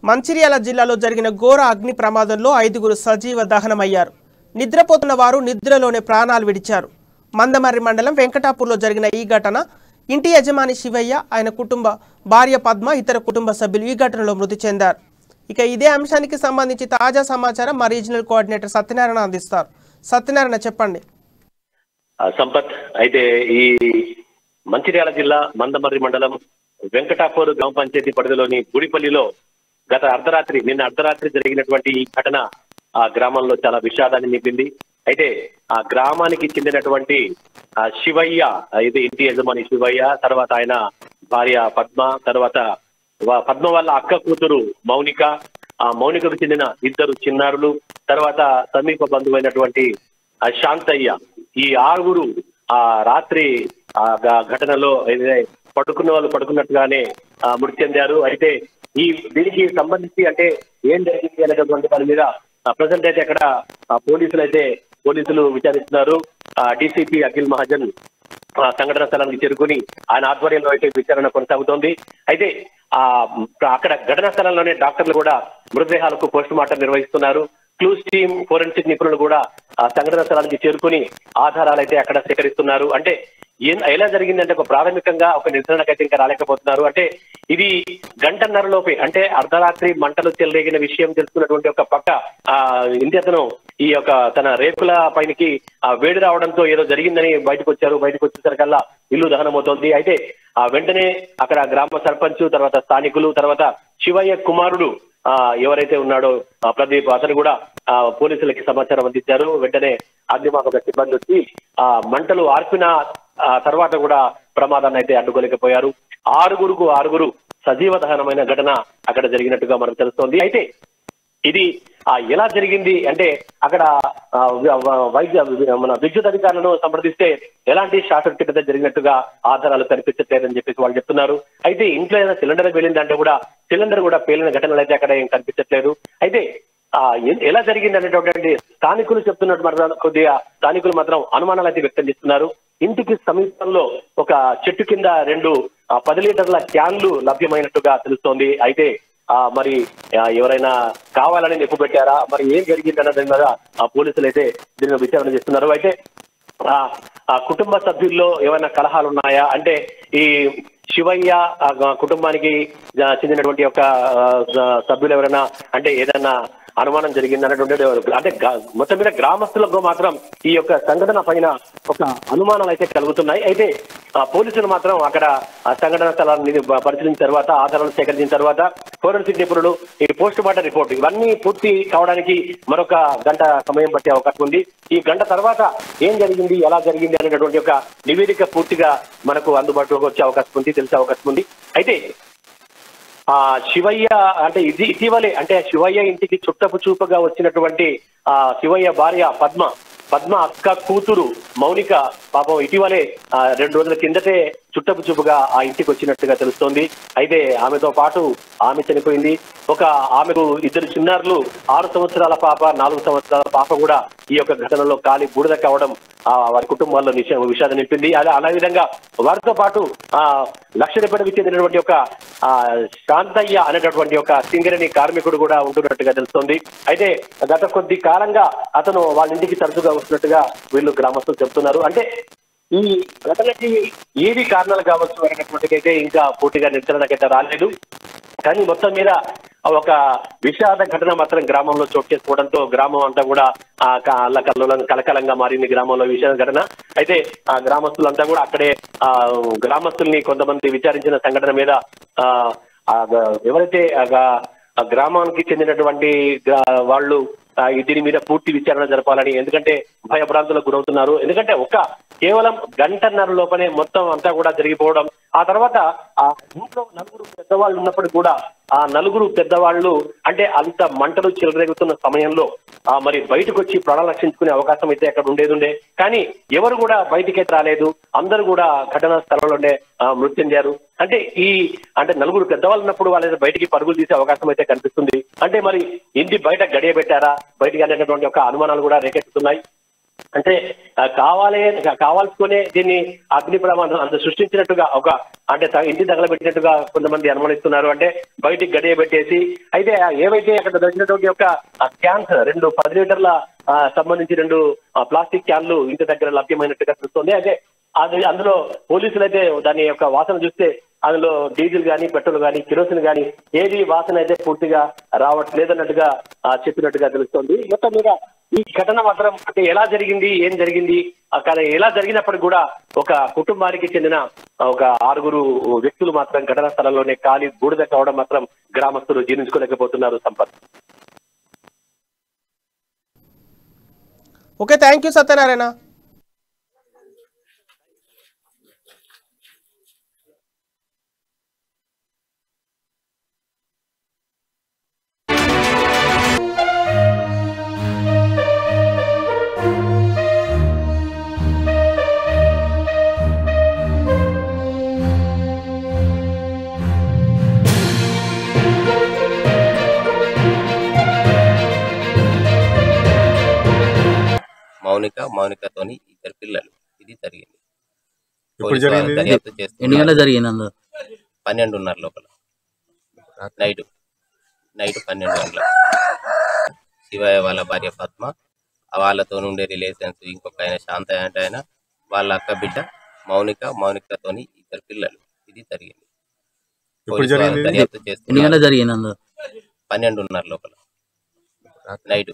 మంచిర్యాల జిల్లాలో జరిగిన ఘోర అగ్ని ప్రమాదంలో 5గురు సజీవ దహనమయ్యారు. నిద్రపోతున్న వారు నిద్రలోనే ప్రాణాలు విడిచారు. మందమర్రి మండలం వెంకటాపూర్లో జరిగిన ఈ ఘటన ఇంటి యజమాని శివయ్య, ఆయన కుటుంబ భార్య పద్మ, ఇతర కుటుంబ సభ్యులు ఈ ఘటనలో మృతి చెందారు. ఇక ఇదే అంశానికి సంబంధించి తాజా సమాచారం మా రీజనల్ కోఆర్డినేటర్ సత్యనారాయణ అందిస్తారు. సత్యనారాయణ, చెప్పండి. సంపత్, అయితే ఈ మంచిర్యాల జిల్లా మందమర్రి మండలం వెంకటాపూర్ గ్రామ పంచాయతీ పరిధిలోని గుడిపల్లిలో నిన్న అర్ధరాత్రి జరిగినటువంటి ఈ ఘటన ఆ గ్రామంలో చాలా విషాదాన్ని నింపింది. అయితే ఆ గ్రామానికి చెందినటువంటి శివయ్య, అయితే ఇంటి యజమాని శివయ్య, తర్వాత ఆయన భార్య పద్మ, తర్వాత పద్మ వాళ్ళ అక్క కూతురు మౌనిక, ఆ మౌనికకు చెందిన 2 చిన్నారులు, తర్వాత సమీప బంధువైనటువంటి శాంతయ్య, ఈ 6గురు ఆ రాత్రి ఆ ఘటనలో పడుకున్న వాళ్ళు పడుకున్నట్టుగానే మృతి చెందారు. అయితే దీనికి సంబంధించి అంటే ఏం జరిగింది అనేటటువంటి దాని మీద ప్రజెంట్ అయితే అక్కడ పోలీసులు విచారిస్తున్నారు. డీసీపీ అఖిల్ మహాజన్ సంఘటన స్థలానికి చేరుకుని ఆయన ఆధ్వర్యంలో అయితే విచారణ కొనసాగుతోంది. అయితే అక్కడ ఘటనా స్థలంలోనే డాక్టర్లు కూడా మృతదేహాలకు పోస్ట్ మార్టం నిర్వహిస్తున్నారు. క్లూస్ టీమ్, ఫోరెన్సిక్ నిపుణులు కూడా సంఘటన స్థలానికి చేరుకుని ఆధారాలు అయితే అక్కడ సేకరిస్తున్నారు. అంటే ఎలా జరిగిందంటే ప్రాథమికంగా ఒక నిర్ధారణకైతే ఇంకా రాలేకపోతున్నారు. అంటే ఇది గంటన్నరలోపే, అంటే అర్ధరాత్రి మంటలు చెలరేగిన విషయం తెలుసుకున్నటువంటి ఒక పక్క ఇంటి అతను ఈ యొక్క తన రేకుల పైనకి వేడి రావడంతో ఏదో జరిగిందని బయటకు వచ్చేసరికల్లా ఇల్లు దహనమవుతోంది. అయితే వెంటనే అక్కడ గ్రామ సర్పంచ్, తర్వాత స్థానికులు, తర్వాత శివయ్య కుమారుడు ఎవరైతే ఉన్నాడో ప్రదీప్, అతను కూడా పోలీసులకి సమాచారం అందించారు. వెంటనే అగ్నిమాపక సిబ్బంది వచ్చి మంటలు ఆర్పిన తర్వాత కూడా ప్రమాదాన్ని అయితే అడ్డుకోలేకపోయారు. 6గురు సజీవ దహనమైన ఘటన అక్కడ జరిగినట్టుగా మనకు తెలుస్తోంది. అయితే ఇది ఎలా జరిగింది అంటే అక్కడ మన విద్యుత్ అధికారులను సంప్రదిస్తే ఎలాంటి షార్ట్ సర్క్యూట్ అయితే జరిగినట్టుగా ఆధారాలు కనిపించట్లేదని చెప్పేసి వాళ్ళు చెప్తున్నారు. అయితే ఇంట్లో ఏదైనా సిలిండర్ పేలిందంటే కూడా సిలిండర్ కూడా పేలిన ఘటనలు అయితే అక్కడ ఏం కనిపించట్లేదు. అయితే ఎలా జరిగింది అనేటువంటి స్థానికులు చెప్తున్నట్టు కొద్దిగా స్థానికులు మాత్రం అనుమానాలు అయితే వ్యక్తం చేస్తున్నారు. ఇంటికి సమీపంలో ఒక చెట్టు కింద 2 10 లీటర్ల క్యాన్లు లభ్యమైనట్టుగా తెలుస్తోంది. అయితే మరి ఎవరైనా కావాలని నిప్పు పెట్టారా, మరి ఏం జరిగింది అన్న దాని మీద పోలీసులు అయితే దీనిని విచారణ చేస్తున్నారు. అయితే కుటుంబ సభ్యుల్లో ఏమైనా కలహాలు ఉన్నాయా అంటే ఈ శివయ్య కుటుంబానికి చెందినటువంటి ఒక సభ్యులు ఎవరైనా అంటే ఏదైనా అనుమానం జరిగింది అన్నటువంటి అంటే మొత్తం మీద గ్రామస్తులకు మాత్రం ఈ యొక్క సంఘటన పైన ఒక అనుమానాలు అయితే కలుగుతున్నాయి. అయితే పోలీసులు మాత్రం అక్కడ సంఘటన స్థలాన్ని పరిశీలించిన తర్వాత, ఆధారాలు సేకరించిన తర్వాత ఫోరెన్సిక్ నిపుణులు ఈ పోస్ట్ మార్టం రిపోర్ట్ ఇవన్నీ పూర్తి కావడానికి మరొక గంట సమయం పట్టే అవకాశం ఉంది. ఈ గంట తర్వాత ఏం జరిగింది, ఎలా జరిగింది అనేటటువంటి ఒక నివేదిక పూర్తిగా మనకు అందుబాటులోకి వచ్చే అవకాశం ఉంది, తెలిసే అవకాశం ఉంది. అయితే శివయ్య అంటే ఇటీవలే అంటే శివయ్య ఇంటికి చుట్టపు చూపుగా వచ్చినటువంటి శివయ్య భార్య పద్మ అక్క కూతురు మౌనిక పాపం ఇటీవలే 2 రోజుల కిందటే చుట్టపు చూపుగా ఆ ఇంటికి వచ్చినట్టుగా తెలుస్తోంది. అయితే ఆమెతో పాటు ఆమె చనిపోయింది. ఆమెకు 2 చిన్నారులు, 6 సంవత్సరాల పాప, 4 సంవత్సరాల పాప కూడా ఈ యొక్క ఘటనలో కాలి బూడిద కావడం వారి కుటుంబాల్లో విషాదం నింపింది. అలా విధంగా వారితో పాటు లక్షణపేటకు చెందినటువంటి ఒక శాంతయ్య అనేటటువంటి ఒక సింగరేణి కార్మికుడు కూడా ఉంటున్నట్టుగా తెలుస్తోంది. అయితే గత కొద్ది కాలంగా అతను వాళ్ళ ఇంటికి తరచుగా వస్తున్నట్టుగా వీళ్ళు గ్రామస్తులు చెప్తున్నారు. అంటే ఈ ఘటనకి ఏవి కారణాలు కావచ్చు అనేటటువంటికైతే ఇంకా పూర్తిగా నిర్ధారణకైతే రాలేదు. కానీ మొత్తం మీద ఒక విషాద ఘటన మాత్రం గ్రామంలో చోటు చేసుకోవడంతో గ్రామం అంతా కూడా కలకలంగా మారింది. గ్రామంలో విషాద ఘటన. అయితే ఆ గ్రామస్తులంతా కూడా అక్కడే గ్రామస్తుల్ని కొంతమంది విచారించిన సంఘటన మీద ఎవరైతే ఆ గ్రామానికి చెందినటువంటి వాళ్ళు దీని మీద పూర్తి విచారణ జరపాలని, ఎందుకంటే భయభ్రాంతులకు గురవుతున్నారు. ఎందుకంటే కేవలం గంటన్నర లోపనే మొత్తం అంతా కూడా జరిగిపోవడం, ఆ తర్వాత ఆ ఇంట్లో 4 పెద్దవాళ్ళు ఉన్నప్పుడు కూడా ఆ 4 పెద్దవాళ్ళు అంటే అంత మంటలు చెలరేగుతున్న సమయంలో మరి బయటకు వచ్చి ప్రాణాలు రక్షించుకునే అవకాశం అయితే అక్కడ ఉండేది. కానీ ఎవరు కూడా బయటికైతే రాలేదు. అందరూ కూడా ఘటనా స్థలంలోనే మృతి చెందారు. అంటే 4 పెద్దవాళ్ళు ఉన్నప్పుడు వాళ్ళ బయటికి పరుగులు తీసే అవకాశం అయితే కనిపిస్తుంది. అంటే మరి ఇంటి బయట గడియ పెట్టారా బయటికి అనేటటువంటి ఒక అనుమానాలు కూడా రేకెత్తుతున్నాయి. అంటే కావాల్సుకునే దీన్ని అగ్ని ప్రమాదం అంత సృష్టించినట్టుగా ఒక అంటే ఇంటి తగలబెట్టినట్టుగా కొంతమంది అనుమానిస్తున్నారు. అంటే బయటికి గడియ పెట్టేసి అయితే ఏవైతే అక్కడ దొరికినటువంటి యొక్క క్యాన్స్ 10 లీటర్ల సంబంధించి 2 ప్లాస్టిక్ క్యాన్లు ఇంటి దగ్గర లభ్యమైనట్టుగా చూస్తుంది. అయితే అందులో పోలీసులు అయితే దాని యొక్క వాసన చూస్తే అందులో డీజిల్ కానీ పెట్రోల్ కానీ కిరోసిన్ కానీ ఏది వాసన అయితే పూర్తిగా రావట్లేదన్నట్టుగా చెప్పినట్టుగా తెలుస్తోంది. మొత్తం మీద ఈ ఘటన మాత్రం అంటే ఎలా జరిగింది, ఏం జరిగింది, అక్కడ ఎలా జరిగినప్పటికీ కూడా ఒక కుటుంబానికి చెందిన ఒక 6 వ్యక్తులు మాత్రం ఘటనా స్థలంలోనే కాలి బూడిద కావడం మాత్రం గ్రామస్తులు జీర్ణించుకోలేకపోతున్నారు. Sampath. Okay, thank you Satyanarayana. మౌనికతోని 2 పిల్లలు. ఇది జరిగింది. దర్యాప్తు చేస్తున్నారు. ఎన్ని గంటలు జరిగింది? 12:30 లోపల నైట్ 12 గంటల. శివయ్య వాళ్ళ భార్య పద్మ, వాళ్ళతో ఉండే రిలేషన్స్ ఇంకొక ఆయన శాంతయ్య అంటే ఆయన, వాళ్ళ అక్క బిడ్డ మౌనికతోని 2 పిల్లలు. ఇది జరిగింది. దర్యాప్తు చేస్తున్నారు. ఎన్ని గంటలు జరిగింది? 12:30 లోపల నైట్